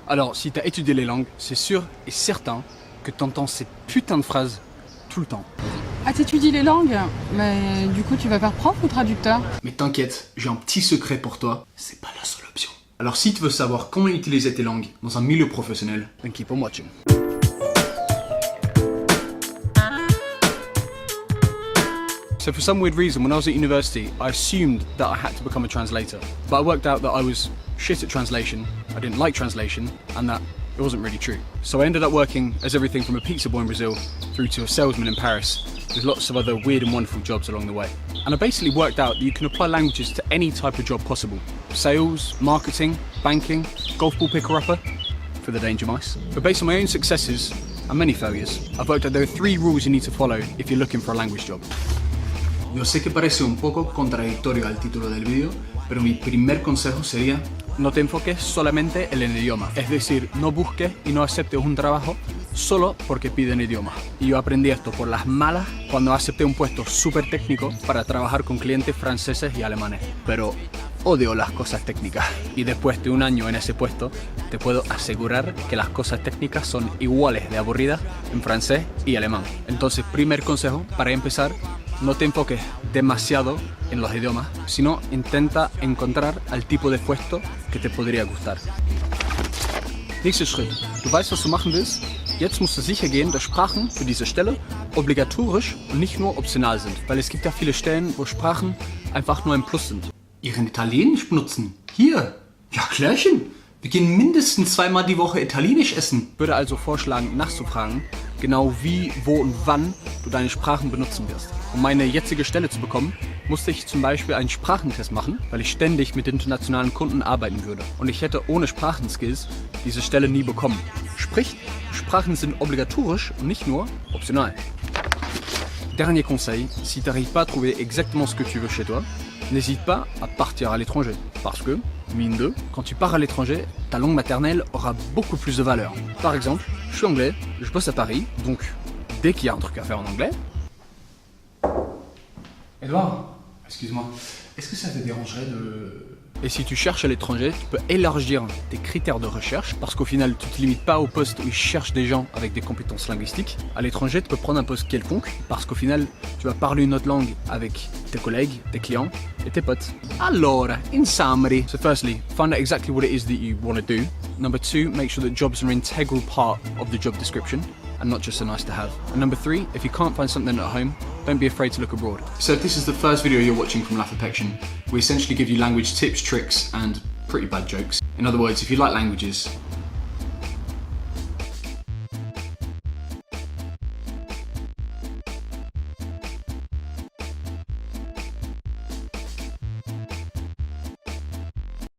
Alors, si t'as étudié les langues, c'est sûr et certain que t'entends ces putains de phrases tout le temps. Ah, t'étudies les langues? Mais du coup, tu vas faire prof ou traducteur? Mais t'inquiète, j'ai un petit secret pour toi, c'est pas la seule option. Alors si tu veux savoir comment utiliser tes langues dans un milieu professionnel, then keep on watching. So for some weird reason, when I was at university, I assumed that I had to become a translator. But I worked out that I was shit at translation, I didn't like translation, and that it wasn't really true. So I ended up working as everything from a pizza boy in Brazil through to a salesman in Paris, with lots of other weird and wonderful jobs along the way. And I basically worked out that you can apply languages to any type of job possible. Sales, marketing, banking, golf ball picker-upper, for the danger mice. But based on my own successes and many failures, I've worked out there are 3 rules you need to follow if you're looking for a language job. Yo sé que parece un poco contradictorio al título del vídeo, pero mi primer consejo sería: no te enfoques solamente en el idioma. Es decir, no busques y no aceptes un trabajo solo porque piden idioma. Y yo aprendí esto por las malas cuando acepté un puesto súper técnico para trabajar con clientes franceses y alemanes. Pero odio las cosas técnicas. Y después de un año en ese puesto, te puedo asegurar que las cosas técnicas son iguales de aburridas en francés y alemán. Entonces, primer consejo para empezar: no te enfoques demasiado en los idiomas, sino intenta encontrar el tipo de puesto que te podría gustar. Nächster Schritt. Du weißt, was du machen willst? Jetzt musst du sicher gehen, dass Sprachen für diese Stelle obligatorisch und nicht nur optional sind. Weil es gibt ja viele Stellen, wo Sprachen einfach nur ein Plus sind. Ihren Italienisch benutzen? Hier! Ja, klärchen! Wir gehen mindestens 2-mal die Woche Italienisch essen. Ich würde also vorschlagen, nachzufragen, genau wie, wo und wann du deine Sprachen benutzen wirst. Um meine jetzige Stelle zu bekommen, musste ich zum Beispiel einen Sprachentest machen, weil ich ständig mit internationalen Kunden arbeiten würde. Und ich hätte ohne Sprachenskills diese Stelle nie bekommen. Sprich, Sprachen sind obligatorisch und nicht nur optional. Dernier conseil, si tu n'arrives pas à trouver exactement ce que tu veux chez toi, n'hésite pas à partir à l'étranger. Parce que, mine de, quand tu pars à l'étranger, ta langue maternelle aura beaucoup plus de valeur. Par exemple, je suis anglais, je bosse à Paris, donc dès qu'il y a un truc à faire en anglais... Edouard, excuse-moi, est-ce que ça te dérangerait de... Et si tu cherches à l'étranger, tu peux élargir tes critères de recherche parce qu'au final, tu ne te limites pas au poste où ils cherchent des gens avec des compétences linguistiques. À l'étranger, tu peux prendre un poste quelconque parce qu'au final, tu vas parler une autre langue avec tes collègues, tes clients et tes potes. Allora, in summary. So firstly, find out exactly what it is that you want to do. Number 2, make sure that jobs are an integral part of the job description and not just a nice to have. And number 3, if you can't find something at home, don't be afraid to look abroad. So if this is the first video you're watching from Laugh Affection, we essentially give you language tips, tricks and pretty bad jokes. In other words, if you like languages,